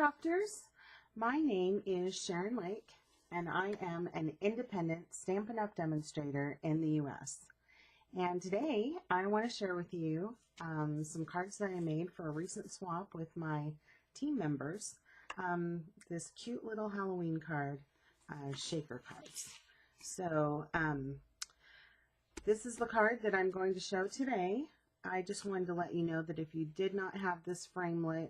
crafters. My name is Sharon.Lake, and I am an independent Stampin' Up! Demonstrator in the U.S. And today I want to share with you some cards that I made for a recent swap with my team members. This cute little Halloween card, shaker cards. So this is the card that I'm going to show today. I just wanted to let you know that if you did not have this framelit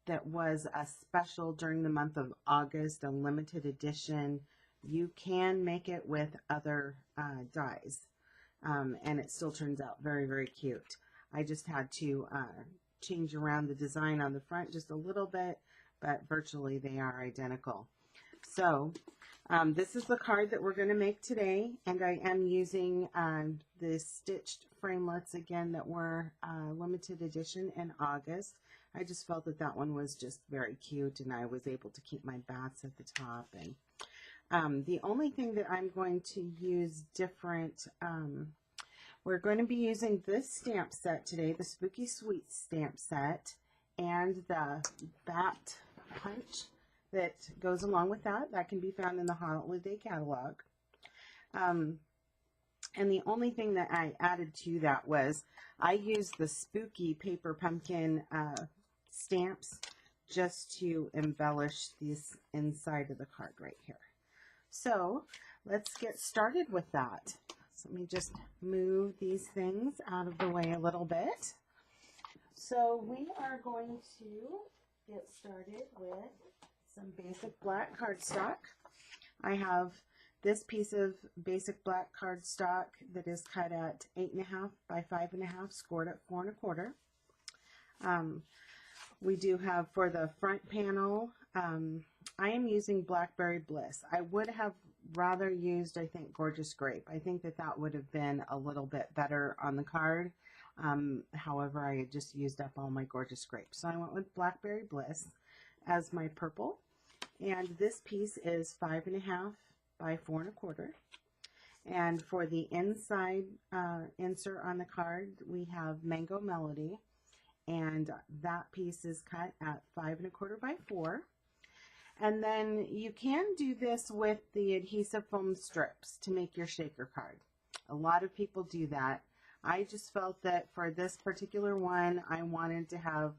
that was a special during the month of August, a limited edition, you can make it with other dies. And it still turns out very, very cute. I just had to change around the design on the front just a little bit, but virtually they are identical. So this is the card that we're going to make today, and I am using the stitched framelits again that were limited edition in August. I just felt that that one was just very cute, and I was able to keep my bats at the top. And the only thing that I'm going to use different, we're going to be using this stamp set today, the Spooky Sweets stamp set, and the bat punch that goes along with that. That can be found in the Holiday catalog. And the only thing that I added to that was I used the Spooky Paper Pumpkin stamps just to embellish this inside of the card right here. So let's get started with that. So let me just move these things out of the way a little bit. So we are going to get started with some basic black cardstock. I have this piece of basic black cardstock that is cut at 8.5 by 5.5, scored at 4 1/4. We do have for the front panel, I am using Blackberry Bliss. I would have rather used, I think, Gorgeous Grape. I think that that would have been a little bit better on the card. However, I had just used up all my Gorgeous Grape. So I went with Blackberry Bliss as my purple. And this piece is 5.5 by 4 1/4. And for the inside insert on the card, we have Mango Melody. And that piece is cut at 5 1/4 by 4. And then you can do this with the adhesive foam strips to make your shaker card. A lot of people do that. I just felt that for this particular one, I wanted to have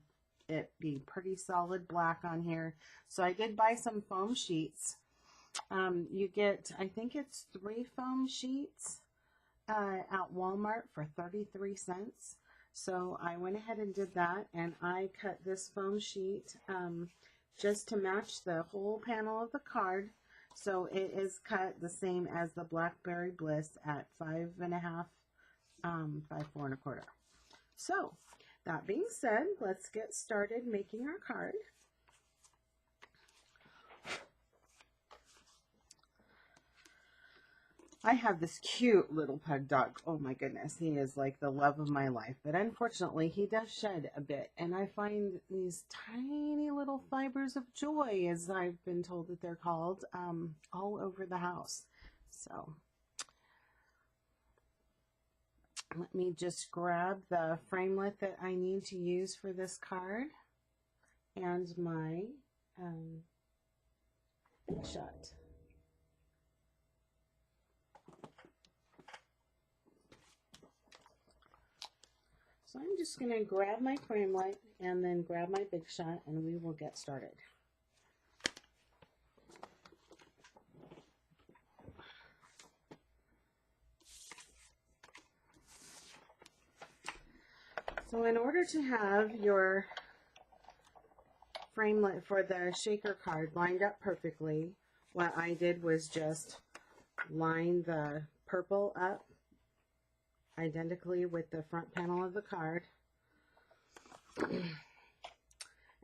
it be pretty solid black on here. So I did buy some foam sheets. You get, I think it's 3 foam sheets at Walmart for 33 cents. So I went ahead and did that, and I cut this foam sheet just to match the whole panel of the card. So it is cut the same as the Blackberry Bliss at 5.5 by 4 1/4. So that being said, let's get started making our card. I have this cute little pug dog. Oh my goodness, he is like the love of my life. But unfortunately, he does shed a bit. And I find these tiny little fibers of joy, as I've been told that they're called, all over the house. So let me just grab the framelit that I need to use for this card and my shut. So I'm just going to grab my framelit and then grab my big shot, and we will get started. So in order to have your framelit for the shaker card lined up perfectly, what I did was just line the purple up identically with the front panel of the card,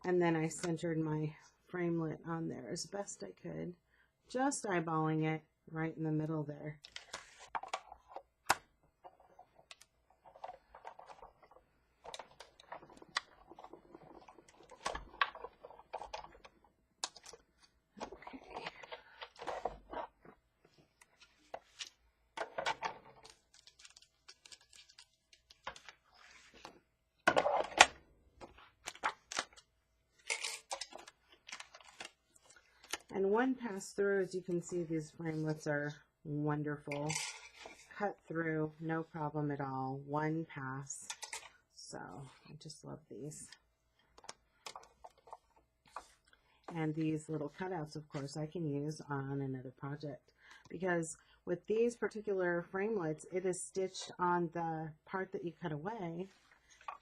and then I centered my framelit on there as best I could, just eyeballing it right in the middle there. And one pass through, as you can see, these framelits are wonderful. Cut through, no problem at all. One pass. So I just love these. And these little cutouts, of course, I can use on another project, because with these particular framelits, it is stitched on the part that you cut away,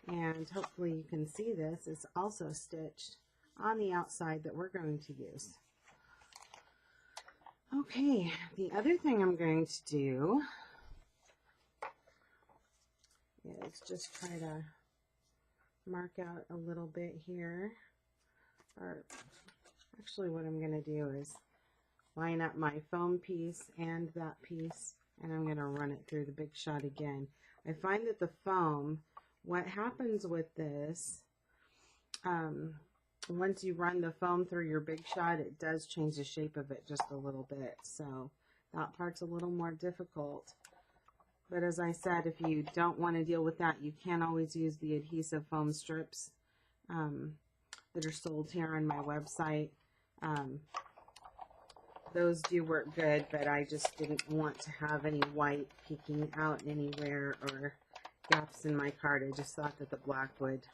and hopefully you can see this. It's also stitched on the outside that we're going to use. Okay, the other thing I'm going to do is just try to mark out a little bit here. Or actually what I'm going to do is line up my foam piece and that piece, and I'm going to run it through the Big Shot again. I find that the foam, what happens with this, once you run the foam through your Big Shot, it does change the shape of it just a little bit. So that part's a little more difficult. But as I said, if you don't want to deal with that, you can always use the adhesive foam strips that are sold here on my website. Those do work good, but I just didn't want to have any white peeking out anywhere or gaps in my card. I just thought that the black would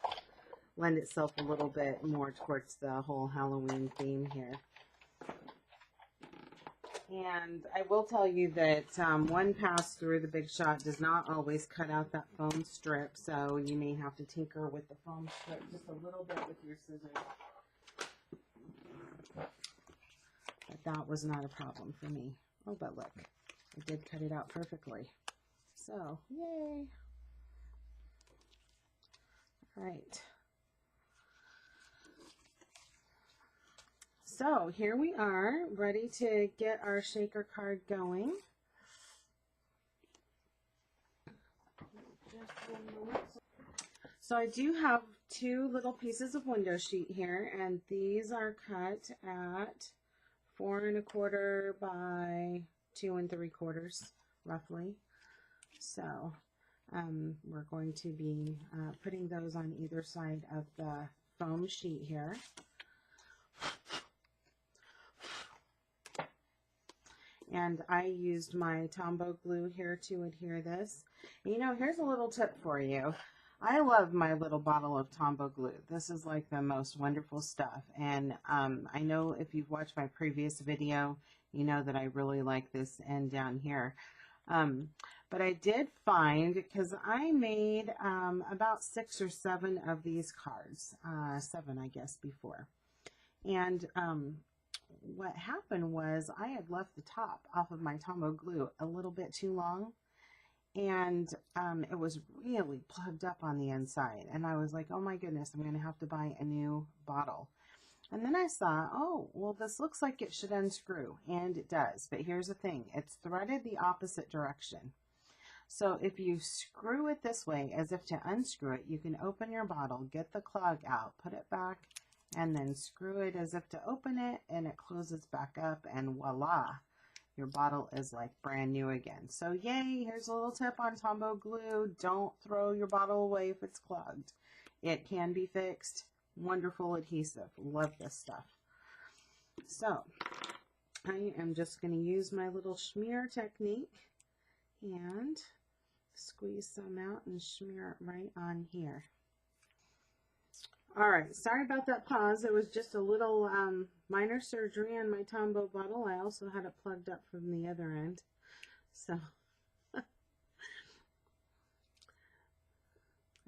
lend itself a little bit more towards the whole Halloween theme here. And I will tell you that one pass through the Big Shot does not always cut out that foam strip, so you may have to tinker with the foam strip just a little bit with your scissors. But that was not a problem for me. Oh, but look, I did cut it out perfectly. So, yay! All right. So here we are, ready to get our shaker card going. Just 1 moment. So I do have 2 little pieces of window sheet here, and these are cut at 4 1/4 by 2 3/4, roughly. So we're going to be putting those on either side of the foam sheet here. And I used my Tombow glue here to adhere this. And, you know, here's a little tip for you. I love my little bottle of Tombow glue. This is like the most wonderful stuff. And I know if you've watched my previous video, you know that I really like this end down here. But I did find, because I made about 6 or 7 of these cards, 7 I guess before. And what happened was I had left the top off of my Tombow glue a little bit too long, and it was really plugged up on the inside, and I was like, oh my goodness, I'm going to have to buy a new bottle. And then I saw, oh, well, this looks like it should unscrew, and it does. But here's the thing, it's threaded the opposite direction. So if you screw it this way as if to unscrew it, you can open your bottle, get the clog out, put it back, and then screw it as if to open it, and it closes back up, and voila, your bottle is like brand new again. So yay, here's a little tip on Tombow glue. Don't throw your bottle away if it's clogged. It can be fixed. Wonderful adhesive. Love this stuff. So I am just going to use my little smear technique and squeeze some out and smear it right on here. All right, sorry about that pause. It was just a little minor surgery on my Tombow bottle. I also had it plugged up from the other end. So,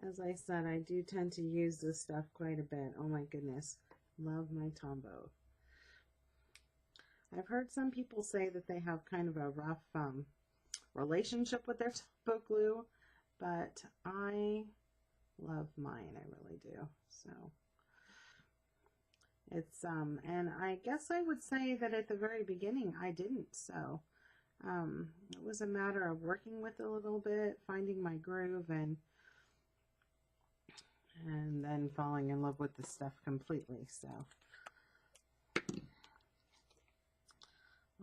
as I said, I do tend to use this stuff quite a bit. Oh my goodness, love my Tombow. I've heard some people say that they have kind of a rough relationship with their Tombow glue, but I love mine, I really do. So it's and I guess I would say that at the very beginning I didn't, so it was a matter of working with it a little bit, finding my groove, and then falling in love with the stuff completely. So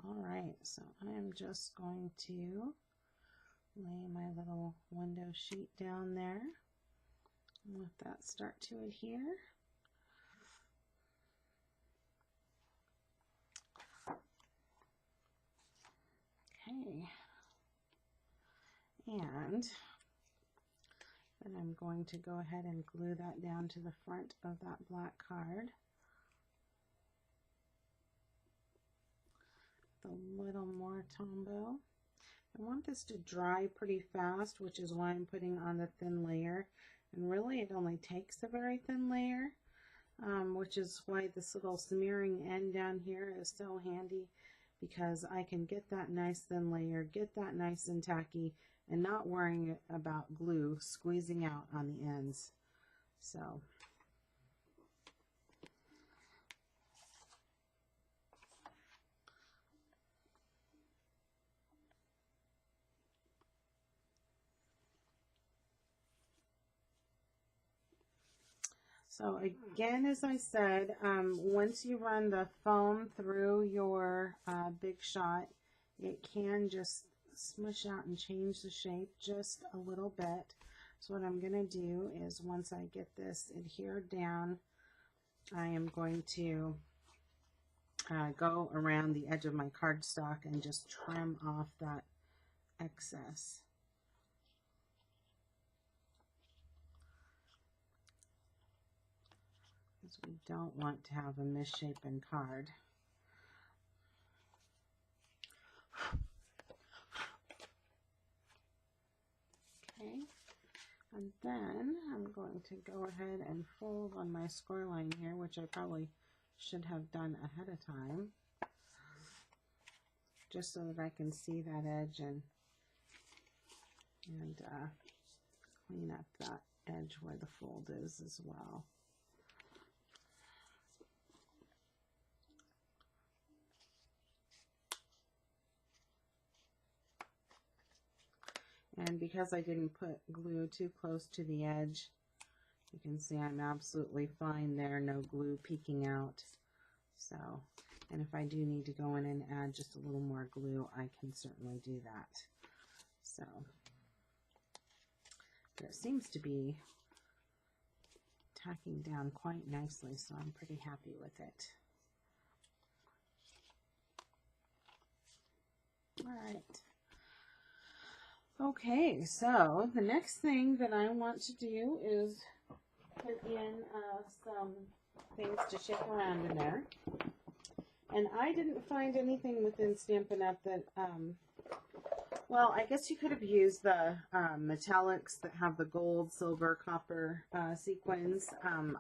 all right, so I am just going to lay my little window sheet down there. Let that start to adhere. and then I'm going to go ahead and glue that down to the front of that black card. A little more Tombow. I want this to dry pretty fast, which is why I'm putting on the thin layer. And really it only takes a very thin layer, which is why this little smearing end down here is so handy, because I can get that nice thin layer, get that nice and tacky, and not worrying about glue squeezing out on the ends. So again, as I said, once you run the foam through your Big Shot, it can just smush out and change the shape just a little bit. So what I'm going to do is, once I get this adhered down, I am going to go around the edge of my cardstock and just trim off that excess. Because we don't want to have a misshapen card. Okay, and then I'm going to go ahead and fold on my score line here, which I probably should have done ahead of time, just so that I can see that edge and clean up that edge where the fold is as well. And because I didn't put glue too close to the edge, you can see I'm absolutely fine there, no glue peeking out. So, and if I do need to go in and add just a little more glue, I can certainly do that. So, but it seems to be tacking down quite nicely, so I'm pretty happy with it. All right. Okay, so the next thing that I want to do is put in some things to shake around in there. And I didn't find anything within Stampin' Up! That, well, I guess you could have used the metallics that have the gold, silver, copper sequins.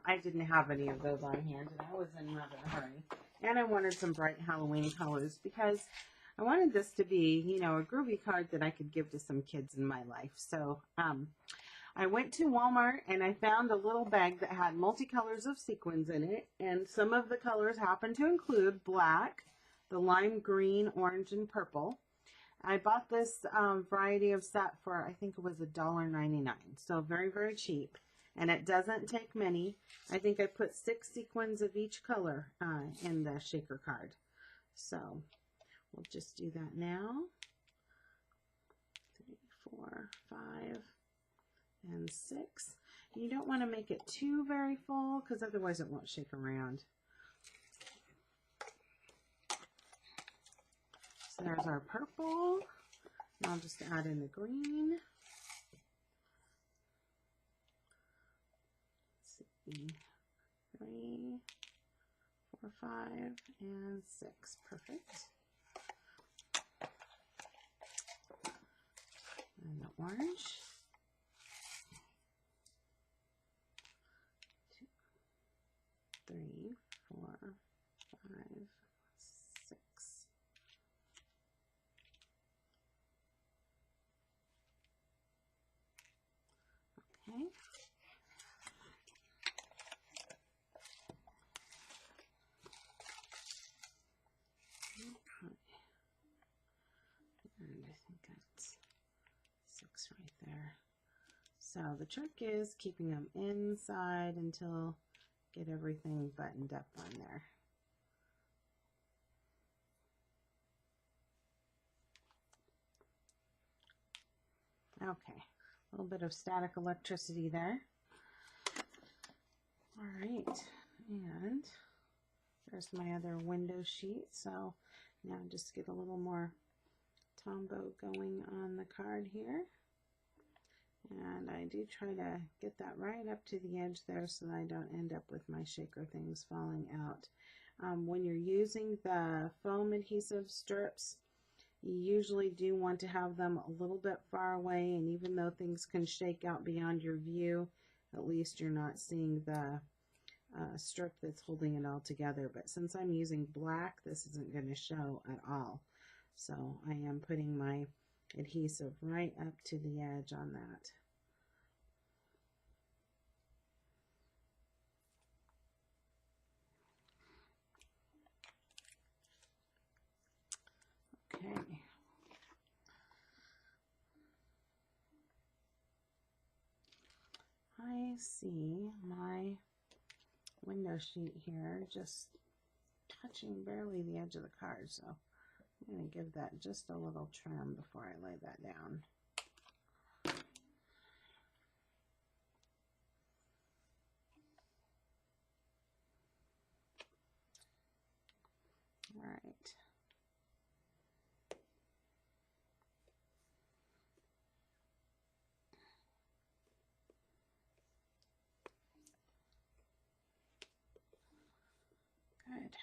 I didn't have any of those on hand, and I was in rather a hurry. And I wanted some bright Halloween colors because I wanted this to be, you know, a groovy card that I could give to some kids in my life. So I went to Walmart and I found a little bag that had multicolors of sequins in it. And some of the colors happened to include black, the lime green, orange, and purple. I bought this variety of set for, I think it was $1.99. So very, very cheap. And it doesn't take many. I think I put 6 sequins of each color in the shaker card. So we'll just do that now. 3, 4, 5, and 6. You don't want to make it too very full because otherwise it won't shake around. So there's our purple. Now I'll just add in the green. Let's see. 3, 4, 5, and 6. Perfect. And the orange. 2, 3, 4, 5, 6. Okay. And I think that's 6 right there. So the trick is keeping them inside until get everything buttoned up on there. Okay, a little bit of static electricity there. All right, and there's my other window sheet. So now just get a little more Tombow going on the card here. And I do try to get that right up to the edge there so that I don't end up with my shaker things falling out. When you're using the foam adhesive strips, you usually do want to have them a little bit far away, and even though things can shake out beyond your view, at least you're not seeing the strip that's holding it all together. But since I'm using black, this isn't going to show at all. So I am putting my adhesive right up to the edge on that. Okay. I see my window sheet here just touching barely the edge of the card, so I'm going to give that just a little trim before I lay that down. All right. Good.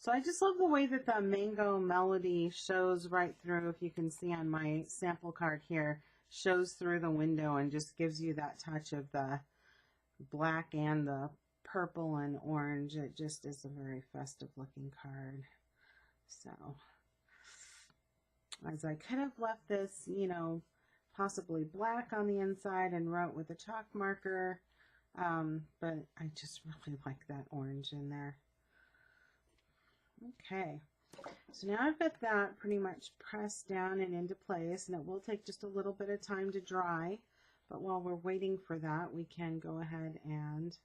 So I just love the way that the mango melody shows right through. If you can see on my sample card here, shows through the window and just gives you that touch of the black and the purple and orange. It just is a very festive looking card. So as I could have left this, you know, possibly black on the inside and wrote with a chalk marker, but I just really like that orange in there. Okay, so now I've got that pretty much pressed down and into place, and it will take just a little bit of time to dry, but while we're waiting for that, we can go ahead and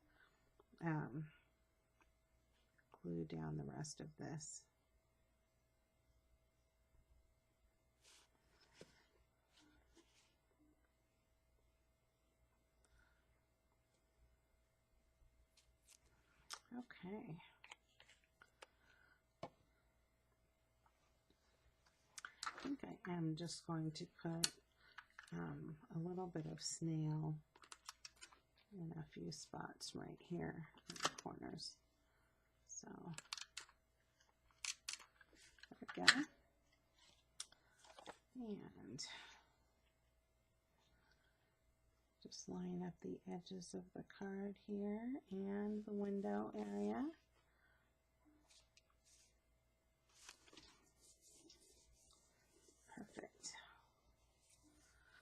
glue down the rest of this. Okay. I think I am just going to put a little bit of snail in a few spots right here in the corners. So there we go. And just line up the edges of the card here and the window area. Perfect.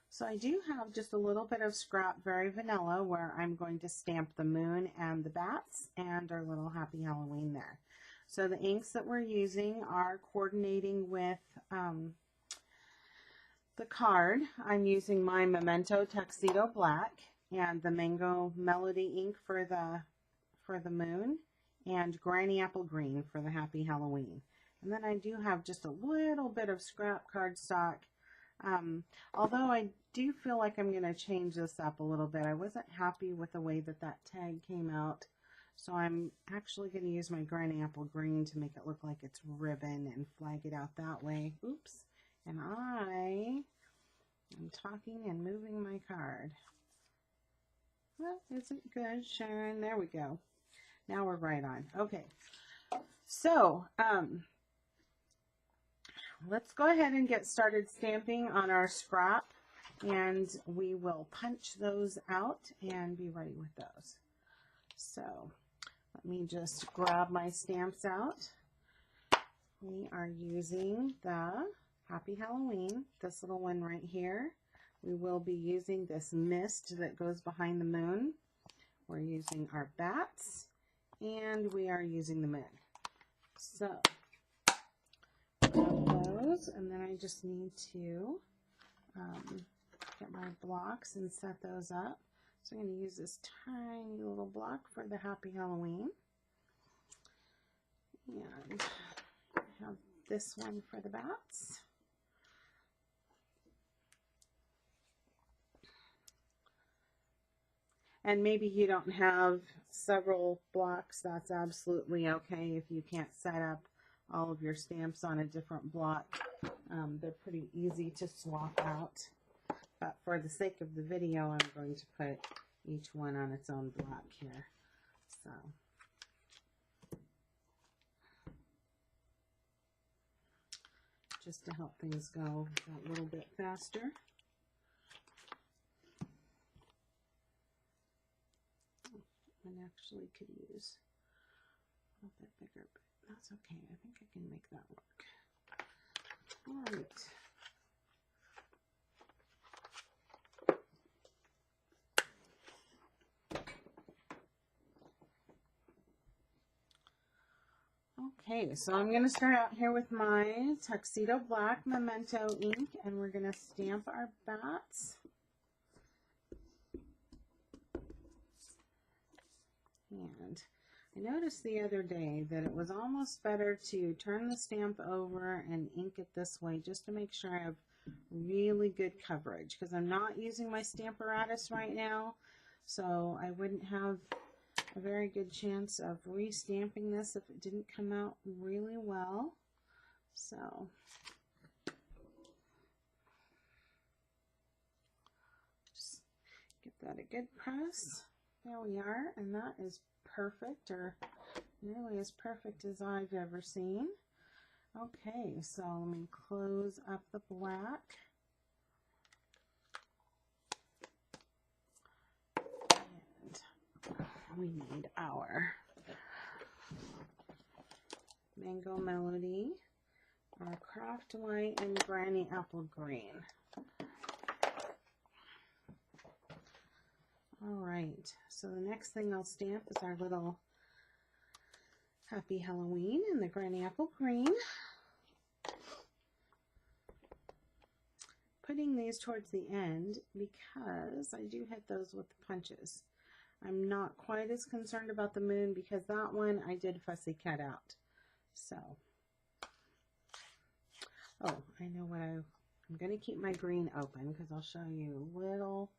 So I do have just a little bit of scrap very vanilla where I'm going to stamp the moon and the bats and our little happy Halloween there. So the inks that we're using are coordinating with the card. I'm using my Memento Tuxedo Black and the Mango Melody ink for the moon, and Granny Apple Green for the Happy Halloween. And then I do have just a little bit of scrap cardstock. Although I do feel like I'm going to change this up a little bit. I wasn't happy with the way that that tag came out. So I'm actually going to use my Granny Apple Green to make it look like it's ribbon and flag it out that way. Oops. And I am talking and moving my card. Well, isn't good, Sharon? There we go. Now we're right on. Okay. So, let's go ahead and get started stamping on our scrap, and we will punch those out and be ready with those. So let me just grab my stamps out. We are using the Happy Halloween, this little one right here. We will be using this mist that goes behind the moon. We're using our bats, and we are using the moon. So grab those, and then I just need to get my blocks and set those up. So I'm going to use this tiny little block for the Happy Halloween, and I have this one for the bats. And maybe you don't have several blocks, that's absolutely okay if you can't set up all of your stamps on a different block. They're pretty easy to swap out. But for the sake of the video, I'm going to put each one on its own block here. So just to help things go a little bit faster. And actually could use a little bit bigger, but that's okay. I think I can make that work. All right. Okay, so I'm going to start out here with my Tuxedo Black Memento ink, and we're going to stamp our bats. And I noticed the other day that it was almost better to turn the stamp over and ink it this way just to make sure I have really good coverage, because I'm not using my Stamparatus right now, so I wouldn't have a very good chance of re-stamping this if it didn't come out really well. So just give that a good press. There we are, and that is perfect, or nearly as perfect as I've ever seen. Okay, so let me close up the black. And we need our Mango Melody, our Craft White, and Granny Apple Green. Alright, so the next thing I'll stamp is our little Happy Halloween in the Granny Apple Green. Putting these towards the end because I do hit those with the punches. I'm not quite as concerned about the moon because that one I did fussy cut out. So, oh, I know what I'm going to keep my green open because I'll show you a little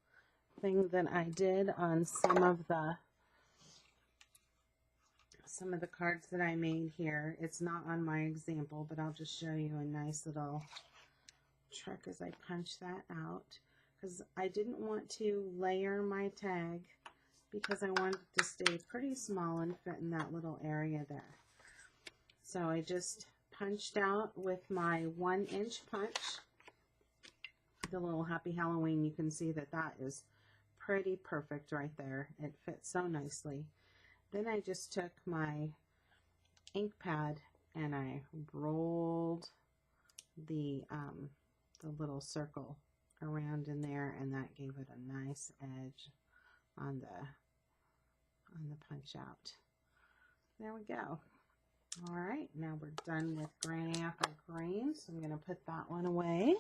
thing that I did on some of the cards that I made here. It's not on my example, but I'll just show you a nice little trick as I punch that out, because I didn't want to layer my tag because I wanted it to stay pretty small and fit in that little area there. So I just punched out with my 1-inch punch the little Happy Halloween. You can see that that is pretty perfect right there. It fits so nicely. Then I just took my ink pad and I rolled the little circle around in there, and that gave it a nice edge on the punch out. There we go. All right, now we're done with Granny Apple Green, so I'm going to put that one away.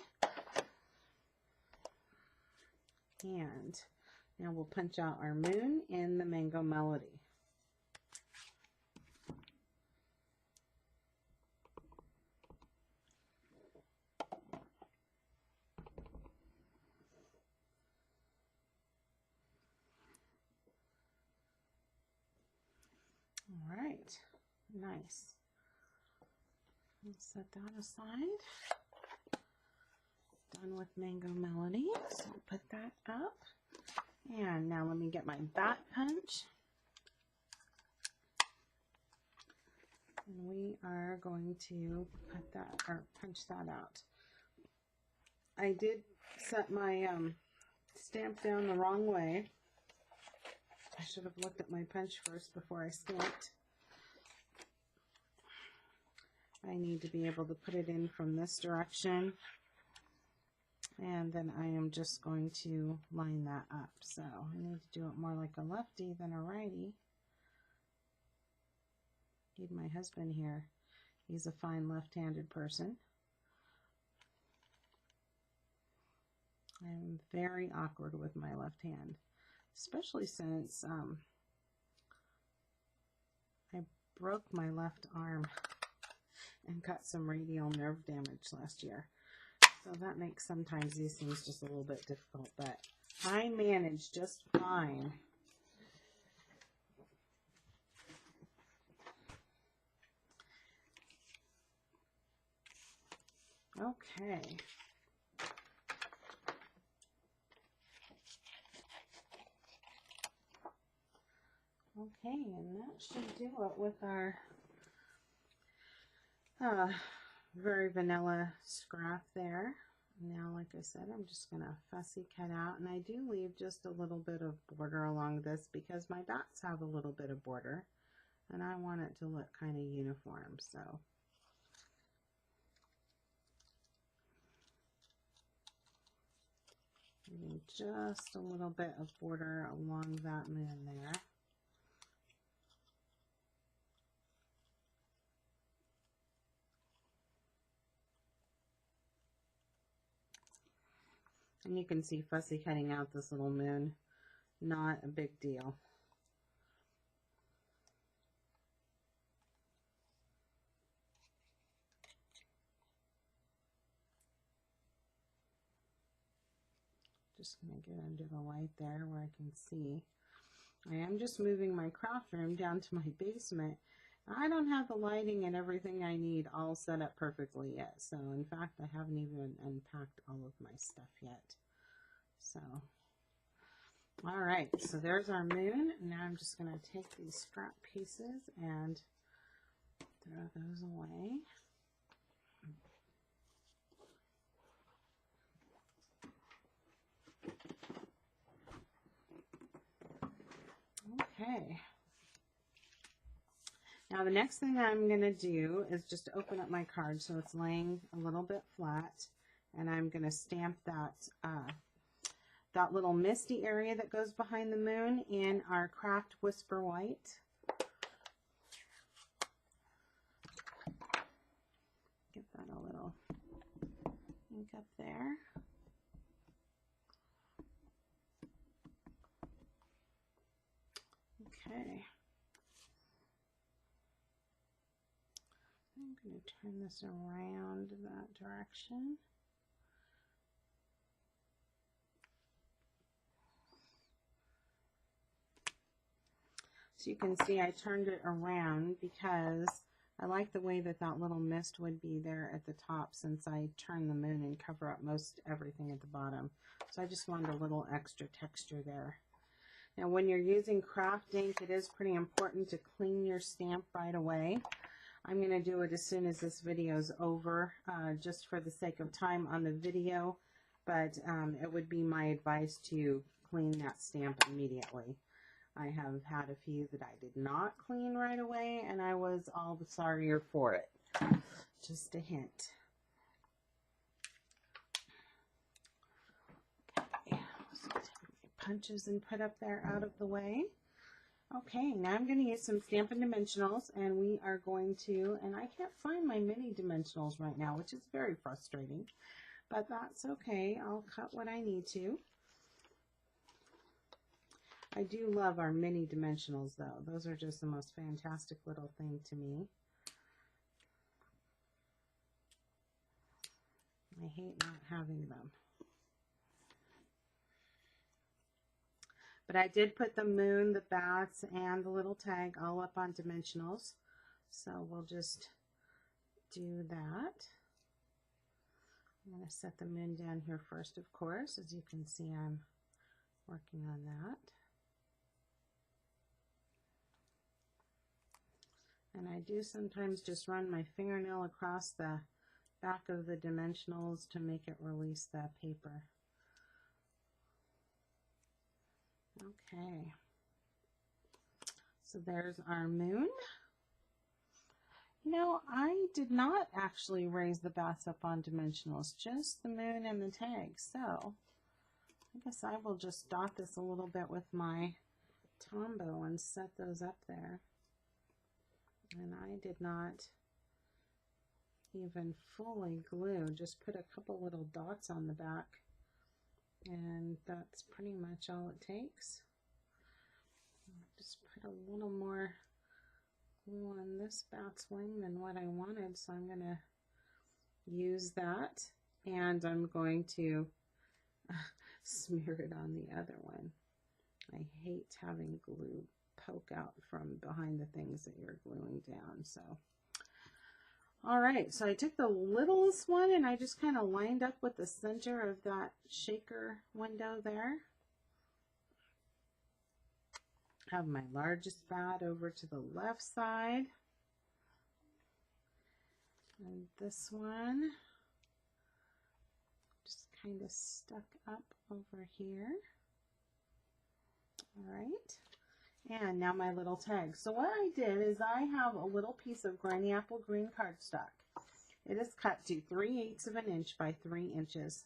And now we'll punch out our moon in the Mango Melody. All right, nice. Let's set that aside. Done with Mango Melody, so I'll put that up. And now let me get my bat punch. And we are going to put that, or punch that out. I did set my stamp down the wrong way. I should have looked at my punch first before I stamped. I need to be able to put it in from this direction. And then I am just going to line that up. So I need to do it more like a lefty than a righty. Need my husband here. He's a fine left-handed person. I'm very awkward with my left hand, especially since I broke my left arm and got some radial nerve damage last year. So that makes sometimes these things just a little bit difficult, but I managed just fine. Okay. Okay, and that should do it with our very vanilla scrap there. Now, like I said, I'm just going to fussy cut out, and I do leave just a little bit of border along this because my bats have a little bit of border, and I want it to look kind of uniform. So leaving just a little bit of border along that moon there. And you can see fussy cutting out this little moon, not a big deal. Just going to get under the light there where I can see. I am just moving my craft room down to my basement. I don't have the lighting and everything I need all set up perfectly yet. So in fact, I haven't even unpacked all of my stuff yet. So, all right, so there's our moon. Now I'm just going to take these scrap pieces and throw those away. Okay. Now the next thing I'm going to do is just open up my card so it's laying a little bit flat, and I'm going to stamp that that little misty area that goes behind the moon in our Craft Whisper White. Get that a little ink up there. Okay. I'm going to turn this around that direction. So you can see I turned it around because I like the way that that little mist would be there at the top since I turned the moon and cover up most everything at the bottom. So I just wanted a little extra texture there. Now when you're using craft ink, it is pretty important to clean your stamp right away. I'm going to do it as soon as this video is over, just for the sake of time on the video, but it would be my advice to clean that stamp immediately. I have had a few that I did not clean right away, and I was all the sorrier for it. Just a hint. Okay, so take my punches and put up there out of the way. Okay, now I'm going to use some Stampin' Dimensionals, and we are going to, and I can't find my mini dimensionals right now, which is very frustrating, but that's okay. I'll cut what I need to. I do love our mini dimensionals, though. Those are just the most fantastic little thing to me. I hate not having them. But I did put the moon, the bats, and the little tag all up on dimensionals. So we'll just do that. I'm going to set the moon down here first, of course. As you can see, I'm working on that. And I do sometimes just run my fingernail across the back of the dimensionals to make it release the paper. Okay, so there's our moon. You know, I did not actually raise the bats up on dimensionals, just the moon and the tag. So I guess I will just dot this a little bit with my Tombow and set those up there. And I did not even fully glue, just put a couple little dots on the back. And that's pretty much all it takes. Just put a little more glue on this bat's wing than what I wanted, so I'm going to use that, and I'm going to smear it on the other one. I hate having glue poke out from behind the things that you're gluing down. So all right, so I took the littlest one and I just kind of lined up with the center of that shaker window there. have my largest bat over to the left side. And this one just kind of stuck up over here. All right. And now my little tag. So what I did is I have a little piece of Granny Apple green cardstock. It is cut to 3/8 of an inch by 3 inches.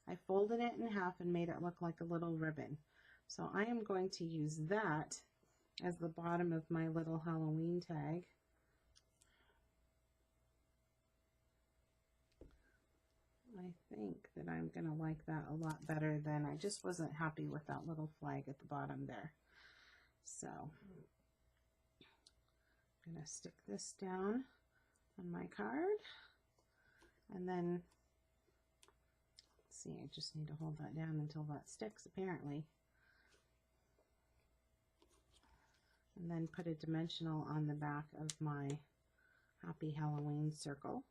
I folded it in half and made it look like a little ribbon. So I am going to use that as the bottom of my little Halloween tag. I think that I'm going to like that a lot better than, I just wasn't happy with that little flag at the bottom there. So I'm going to stick this down on my card, and then, let's see, I just need to hold that down until that sticks apparently. And then put a dimensional on the back of my Happy Halloween circle.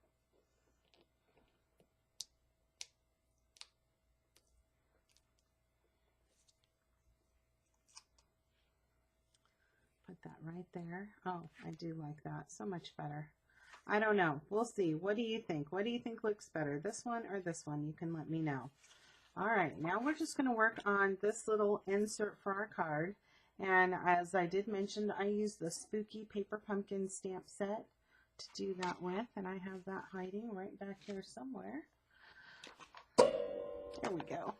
Put that right there. Oh, I do like that so much better. I don't know. We'll see. What do you think? What do you think looks better? This one or this one? You can let me know. All right, now we're just going to work on this little insert for our card. And as I did mention, I use the Spooky Paper Pumpkin stamp set to do that with. And I have that hiding right back here somewhere. There we go.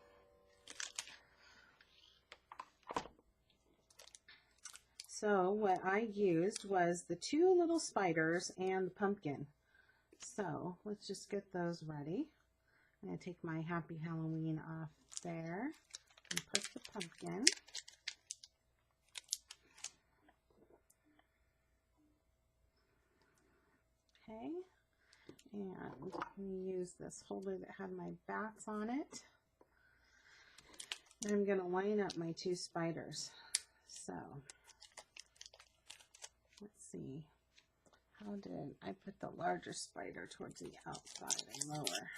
So what I used was the 2 little spiders and the pumpkin. So let's just get those ready. I'm going to take my Happy Halloween off there and put the pumpkin. Okay, and we use this holder that had my bats on it. And I'm going to line up my 2 spiders. So let's see, how did I put the larger spider towards the outside and lower?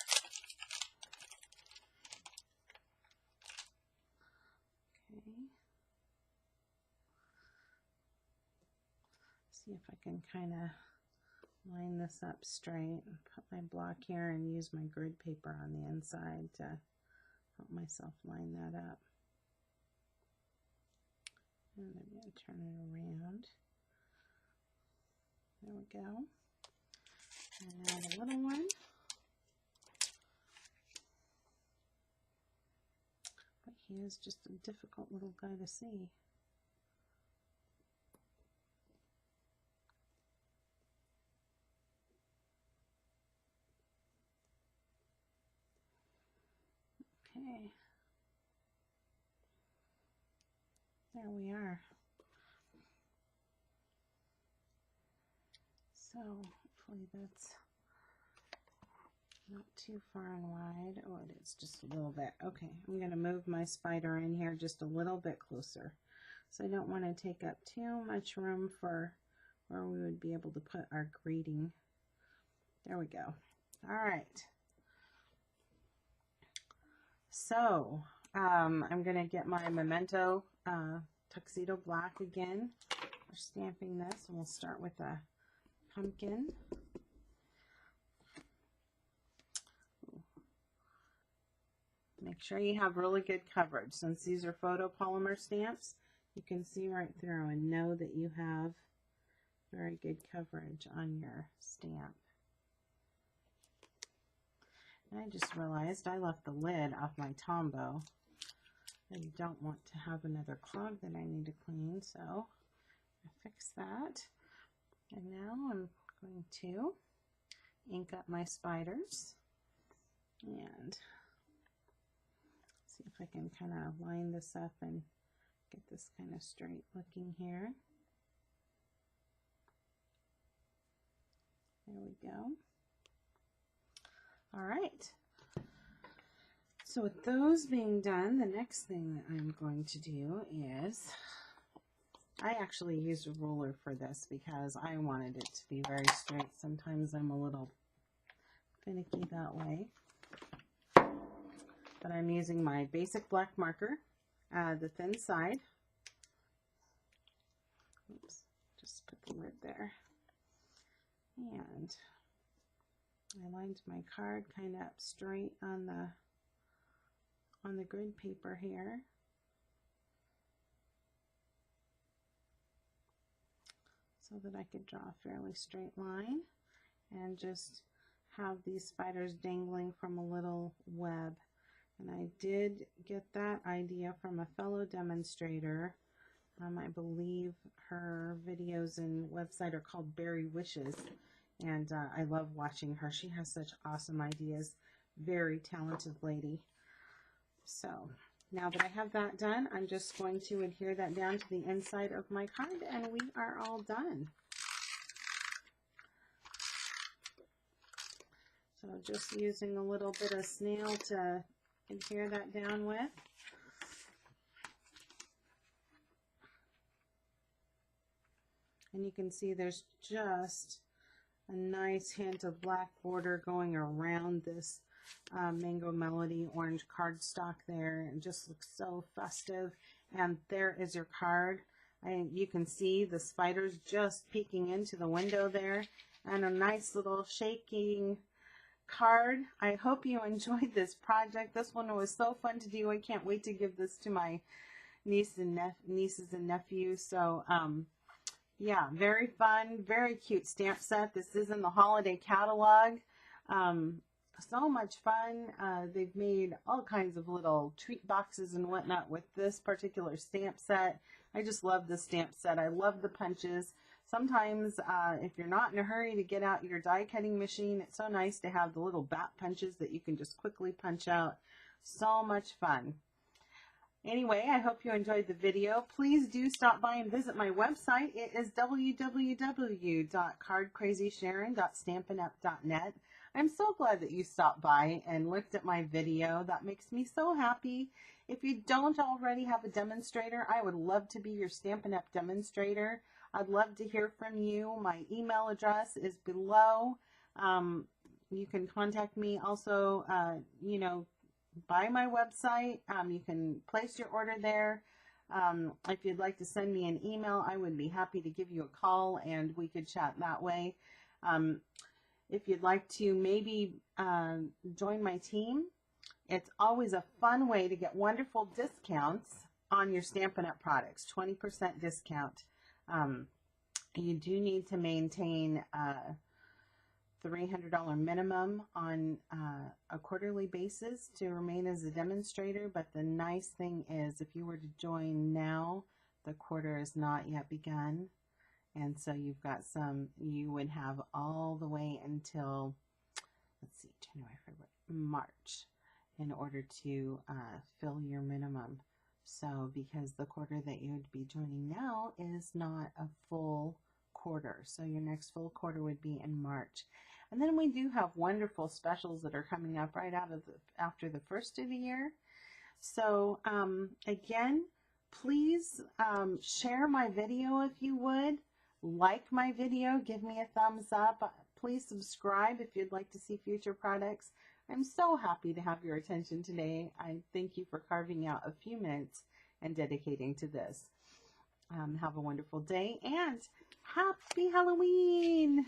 Okay. See if I can kind of line this up straight and put my block here and use my grid paper on the inside to help myself line that up. And I'm going to turn it around. There we go. And add a little one. But he is just a difficult little guy to see. Okay. There we are. So hopefully that's not too far and wide. Oh, it is just a little bit. Okay, I'm going to move my spider in here just a little bit closer. So I don't want to take up too much room for where we would be able to put our greeting. There we go. All right. So I'm going to get my Memento Tuxedo Black again. We're stamping this, and we'll start with a pumpkin. Make sure you have really good coverage. Since these are photopolymer stamps, you can see right through and know that you have very good coverage on your stamp. And I just realized I left the lid off my Tombow. I don't want to have another clog that I need to clean, so I fix that. And now I'm going to ink up my spiders and see if I can kind of line this up and get this kind of straight looking here. There we go. All right. So with those being done, the next thing that I'm going to do is, I actually used a ruler for this because I wanted it to be very straight. Sometimes I'm a little finicky that way. But I'm using my basic black marker, the thin side. Oops, just put the lid there. And I lined my card kind of up straight on the grid paper here. So that I could draw a fairly straight line and just have these spiders dangling from a little web. And I did get that idea from a fellow demonstrator. I believe her videos and website are called Berry Wishes, and I love watching her. She has such awesome ideas. Very talented lady. So now that I have that done, I'm just going to adhere that down to the inside of my card, and we are all done. So just using a little bit of snail to adhere that down with. And you can see there's just a nice hint of black border going around this Mango Melody orange cardstock there. It just looks so festive. And there is your card. You can see the spiders just peeking into the window there, and a nice little shaking card. I hope you enjoyed this project. This one was so fun to do. I can't wait to give this to my nieces and nephews. So yeah, very fun, very cute stamp set. This is in the holiday catalog. So much fun. They've made all kinds of little treat boxes and whatnot with this particular stamp set. I just love the stamp set. I love the punches. Sometimes if you're not in a hurry to get out your die cutting machine, it's so nice to have the little bat punches that you can just quickly punch out. So much fun. Anyway, I hope you enjoyed the video. Please do stop by and visit my website. It is www.cardcrazysharon.stampinup.net. I'm so glad that you stopped by and looked at my video. That makes me so happy. If you don't already have a demonstrator, I would love to be your Stampin' Up! Demonstrator. I'd love to hear from you. My email address is below. You can contact me also, you know, by my website. You can place your order there. If you'd like to send me an email, I would be happy to give you a call and we could chat that way. If you'd like to maybe join my team, it's always a fun way to get wonderful discounts on your Stampin' Up! Products, 20% discount. You do need to maintain $300 minimum on a quarterly basis to remain as a demonstrator, but the nice thing is if you were to join now, the quarter is not yet begun, and so you've got you would have all the way until, let's see, January, February, March in order to fill your minimum. So because the quarter that you would be joining now is not a full quarter, so your next full quarter would be in March. And then we do have wonderful specials that are coming up right after the first of the year. So again, please share my video if you would. Like my video, give me a thumbs up. Please subscribe if you'd like to see future products. I'm so happy to have your attention today. I thank you for carving out a few minutes and dedicating to this. Have a wonderful day and happy Halloween!